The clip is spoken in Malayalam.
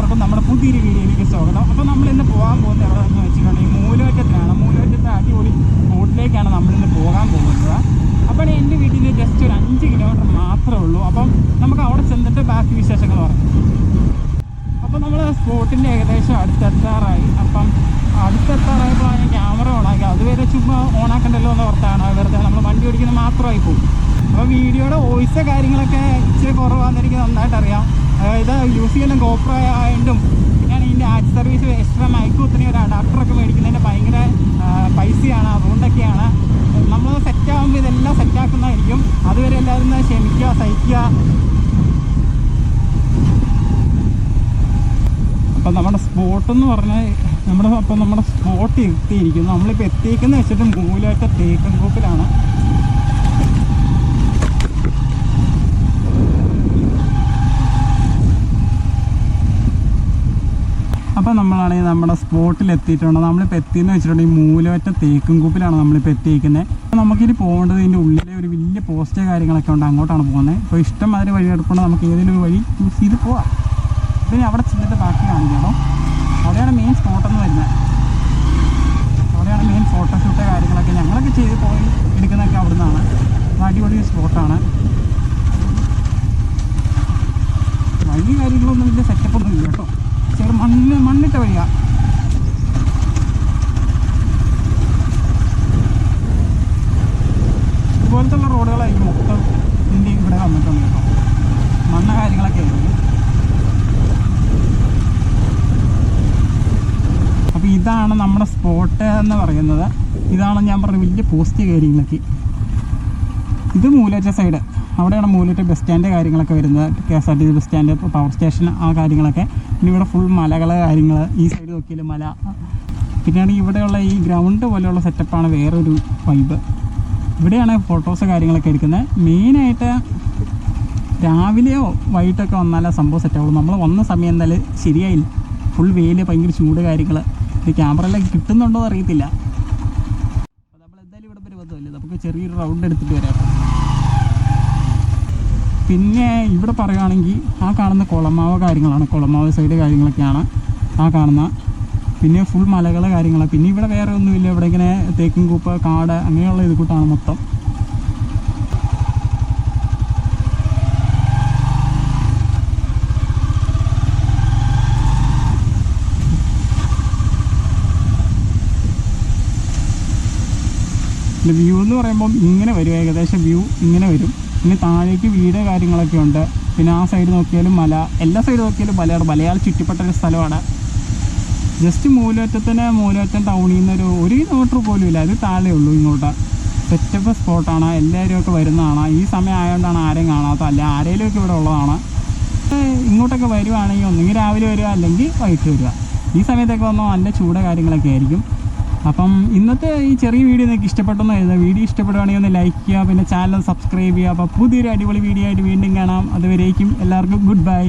എല്ലാവർക്കും നമ്മുടെ പുതിയൊരു വീഡിയോയിലേക്ക് സ്വാഗതം. അപ്പോൾ നമ്മളിന്ന് പോകാൻ പോകുന്നത് എവിടെയെന്ന് വെച്ചിട്ടുണ്ടെങ്കിൽ മൂലമറ്റത്തിലാണ്. മൂലമറ്റത്തെ അടിപൊളി റോഡിലേക്കാണ് നമ്മളിന്ന് പോകാൻ പോകുന്നത്. അപ്പോൾ എൻ്റെ വീട്ടിൽ നിന്ന് ജസ്റ്റ് ഒരു 5 കിലോമീറ്റർ മാത്രമേ ഉള്ളൂ. അപ്പം നമുക്ക് അവിടെ ചെന്നിട്ട് ബാക്കി വിശേഷങ്ങൾ പറയാം. അപ്പോൾ നമ്മൾ സ്പോട്ടിൻ്റെ ഏകദേശം അടുത്തെത്താറായി. അപ്പം അടുത്തെത്താറായപ്പോൾ ഞാൻ ക്യാമറ ഓണാക്കി. അതുവരെ ചുമ്മാ ഓണാക്കണ്ടല്ലോ എന്ന് ഓർത്താണ്. വെറുതെ നമ്മൾ വണ്ടി ഓടിക്കുന്നത് മാത്രമായി പോകും. അപ്പോൾ വീഡിയോയുടെ വോയിസ് കാര്യങ്ങളൊക്കെ ഇച്ചിരി കുറവാണെന്ന് എനിക്ക് നന്നായിട്ട് അറിയാം. ഇത് യൂസ് ചെയ്യുന്ന ഗോപ്രോ ആയതുകൊണ്ടും പിന്നെയാണ് ഇതിൻ്റെ ആഡ് സർവീസ് എക്സ്ട്രാ മൈക്കും ഒത്തിരി ഒരു അഡാപ്റ്ററൊക്കെ മേടിക്കുന്നതിൻ്റെ ഭയങ്കര പൈസയാണ്. അതുകൊണ്ടൊക്കെയാണ് നമ്മൾ സെറ്റാകുമ്പോൾ ഇതെല്ലാം സെറ്റാക്കുന്നതായിരിക്കും. അതുവരെ എല്ലാവരും ക്ഷമിക്കുക, സഹിക്കുക. അപ്പം നമ്മുടെ സ്പോട്ടെന്ന് പറഞ്ഞാൽ നമ്മുടെ സ്പോട്ട് എത്തിയിരിക്കുന്നു. നമ്മളിപ്പോൾ എത്തിയിരിക്കുന്നത് വെച്ചിട്ട് മൂലമറ്റ തേക്കൻകൂപ്പിലാണ്. അപ്പോൾ നമ്മളാണെങ്കിൽ നമ്മുടെ സ്പോട്ടിൽ എത്തിയിട്ടുണ്ട്. നമ്മളിപ്പോൾ എത്തിയെന്ന് വെച്ചിട്ടുണ്ടെങ്കിൽ മൂലമറ്റ തേക്കൻകൂപ്പിലാണ് നമ്മളിപ്പോൾ എത്തിയിരിക്കുന്നത്. അപ്പോൾ നമുക്കിനി പോകേണ്ടത് ഇതിൻ്റെ ഉള്ളിലെ ഒരു വലിയ പോസ്റ്റ് കാര്യങ്ങളൊക്കെ ഉണ്ട്, അങ്ങോട്ടാണ് പോകുന്നത്. അപ്പോൾ ഇഷ്ടംമാതിരി വഴി എടുക്കുമ്പോൾ നമുക്ക് ഏതെങ്കിലും ഒരു വഴി യൂസ് ചെയ്ത് പോവാം. പിന്നെ അവിടെ ചെന്നിട്ട് ബാക്കി കാണിക്കണം. അവിടെയാണ് മെയിൻ സ്പോട്ടെന്ന് വരുന്നത്. അവിടെയാണ് മെയിൻ ഫോട്ടോഷൂട്ട് കാര്യങ്ങളൊക്കെ ഞങ്ങളൊക്കെ ചെയ്ത് പോയി എടുക്കുന്നതൊക്കെ അവിടെ നിന്നാണ്. അടിപൊളി സ്പോട്ടാണ്. വഴി കാര്യങ്ങളൊന്നും വലിയ സെറ്റപ്പൊന്നും ഇല്ല കേട്ടോ. ചെറു മണ്ണിട്ട വഴിയാണ്. ഇതുപോലത്തുള്ള റോഡുകളായിരിക്കും മൊത്തം ഇന്ത്യ ഇവിടെ വന്നിട്ടുണ്ട് കേട്ടോ. മണ്ണ കാര്യങ്ങളൊക്കെ ആയിരിക്കും. അപ്പോൾ ഇതാണ് നമ്മുടെ സ്പോട്ട് എന്ന് പറയുന്നത്. ഇതാണ് ഞാൻ പറഞ്ഞ വലിയ പോസ്റ്റ് കാര്യങ്ങളൊക്കെ. ഇത് മൂലമറ്റ സൈഡ്, അവിടെയാണ് മൂലമറ്റ ബസ് സ്റ്റാൻഡ് കാര്യങ്ങളൊക്കെ വരുന്നത്. KSRTC bus stand, power station, ആ കാര്യങ്ങളൊക്കെ. പിന്നെ ഇവിടെ ഫുൾ മലകൾ കാര്യങ്ങൾ. ഈ സൈഡ് നോക്കിയാലും മല. പിന്നെയാണെങ്കിൽ ഇവിടെയുള്ള ഈ ഗ്രൗണ്ട് പോലെയുള്ള സെറ്റപ്പാണ് വേറൊരു വൈബ്. ഇവിടെയാണ് ഫോട്ടോസ് കാര്യങ്ങളൊക്കെ എടുക്കുന്നത്. മെയിനായിട്ട് രാവിലെയോ വൈകിട്ടൊക്കെ വന്നാലേ സംഭവം സെറ്റാവുള്ളൂ. നമ്മൾ വന്ന സമയം എന്തായാലും ശരിയായില്ല. ഫുൾ വെയിൽ, ഭയങ്കര ചൂട് കാര്യങ്ങൾ. ഇത് ക്യാമറയിലൊക്കെ കിട്ടുന്നുണ്ടോ എന്ന് അറിയത്തില്ല. അപ്പോൾ നമ്മൾ എന്തായാലും ഇവിടെ വരുമല്ലേ, നമുക്ക് ചെറിയൊരു റൗണ്ട് എടുത്തിട്ട് വരാം. പിന്നെ ഇവിടെ പറയുകയാണെങ്കിൽ ആ കാണുന്ന കുളമാവ് കാര്യങ്ങളാണ്. കുളമാവ് സൈഡ് കാര്യങ്ങളൊക്കെയാണ് ആ കാണുന്ന. പിന്നെ ഫുൾ മലകൾ കാര്യങ്ങൾ. പിന്നെ ഇവിടെ വേറെ ഒന്നുമില്ല. ഇവിടെ ഇങ്ങനെ തേക്കിൻകൂപ്പ്, കാട്, അങ്ങനെയുള്ള ഇത് കൂട്ടാണ് മൊത്തം. പിന്നെ വ്യൂ എന്ന് പറയുമ്പം ഇങ്ങനെ വരും. ഏകദേശം വ്യൂ ഇങ്ങനെ വരും. പിന്നെ താഴേക്ക് വീട് കാര്യങ്ങളൊക്കെ ഉണ്ട്. പിന്നെ ആ സൈഡ് നോക്കിയാലും മല, എല്ലാ സൈഡ് നോക്കിയാലും മലയാണ്. മലയാളം ചുറ്റിപ്പെട്ടൊരു സ്ഥലമാണ്. ജസ്റ്റ് മൂലമറ്റം ടൗണിൽ നിന്ന് ഒരു കിലോമീറ്റർ പോലും ഇല്ല. അത് താഴെ ഉള്ളൂ. ഇങ്ങോട്ട് സെറ്റപ്പ് സ്പോട്ടാണ്. എല്ലാവരും ഒക്കെ വരുന്നതാണ്. ഈ സമയം ആയതുകൊണ്ടാണ് ആരെയും കാണാത്ത. അല്ല ആരെങ്കിലുമൊക്കെ ഇവിടെ ഉള്ളതാണ്. ഇങ്ങോട്ടൊക്കെ വരുവാണെങ്കിൽ ഒന്നെങ്കിൽ രാവിലെ വരിക, അല്ലെങ്കിൽ വൈകിട്ട് വരിക. ഈ സമയത്തൊക്കെ വന്നാൽ നല്ല ചൂട് കാര്യങ്ങളൊക്കെ ആയിരിക്കും. അപ്പം ഇന്നത്തെ ഈ ചെറിയ വീഡിയോ നിങ്ങൾക്ക് ഇഷ്ടപ്പെട്ടെന്ന് കരുതുക. വീഡിയോ ഇഷ്ടപ്പെടുകയാണെങ്കിൽ ഒന്ന് ലൈക്ക് ചെയ്യുക, പിന്നെ ചാനൽ സബ്സ്ക്രൈബ് ചെയ്യുക. അപ്പോൾ പുതിയൊരു അടിപൊളി വീഡിയോ ആയിട്ട് വീണ്ടും കാണാം. അതുവരേക്കും എല്ലാവർക്കും ഗുഡ് ബൈ.